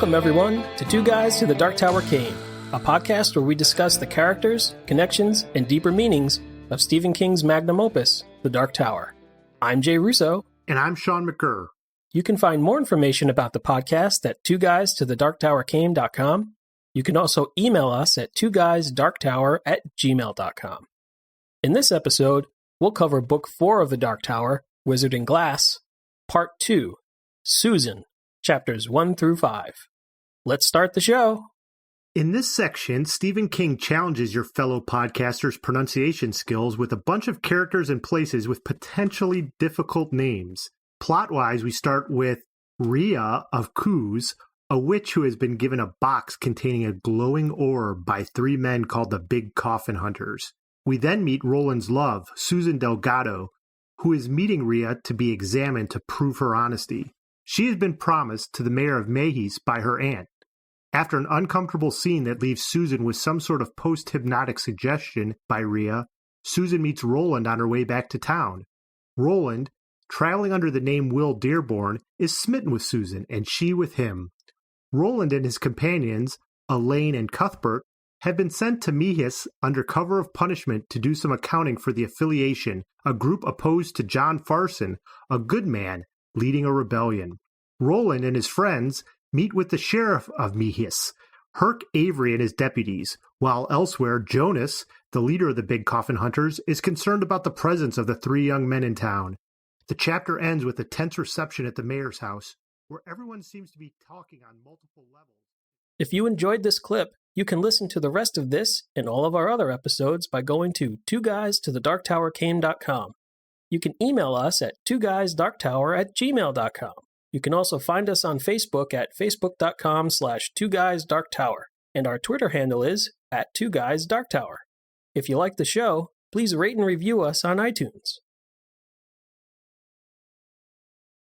Welcome, everyone, to Two Guys to the Dark Tower Came, a podcast where we discuss the characters, connections, and deeper meanings of Stephen King's magnum opus, The Dark Tower. I'm Jay Russo. And I'm Sean McGurr. You can find more information about the podcast at twoguystothedarktowercame.com. You can also email us at twoguysdarktower@gmail.com. In this episode, we'll cover Book 4 of The Dark Tower, Wizard and Glass, Part 2, Susan, Chapters 1 through 5. Let's start the show. In this section, Stephen King challenges your fellow podcasters' pronunciation skills with a bunch of characters and places with potentially difficult names. Plot-wise, we start with Rhea of Cooz, a witch who has been given a box containing a glowing orb by three men called the Big Coffin Hunters. We then meet Roland's love, Susan Delgado, who is meeting Rhea to be examined to prove her honesty. She has been promised to the mayor of Mahis by her aunt. After an uncomfortable scene that leaves Susan with some sort of post-hypnotic suggestion by Rhea, Susan meets Roland on her way back to town. Roland, traveling under the name Will Dearborn, is smitten with Susan, and she with him. Roland and his companions, Elaine and Cuthbert, have been sent to Mahis under cover of punishment to do some accounting for the Affiliation, a group opposed to John Farson, a good man, leading a rebellion. Roland and his friends meet with the sheriff of Mahis, Herc Avery and his deputies, while elsewhere Jonas, the leader of the Big Coffin Hunters, is concerned about the presence of the three young men in town. The chapter ends with a tense reception at the mayor's house, where everyone seems to be talking on multiple levels. If you enjoyed this clip, you can listen to the rest of this and all of our other episodes by going to twoguystothedarktowercame.com. You can email us at twoguysdarktower@gmail.com. You can also find us on Facebook at facebook.com/twoguysdarktower, and our Twitter handle is @twoguysdarktower. If you like the show, please rate and review us on iTunes.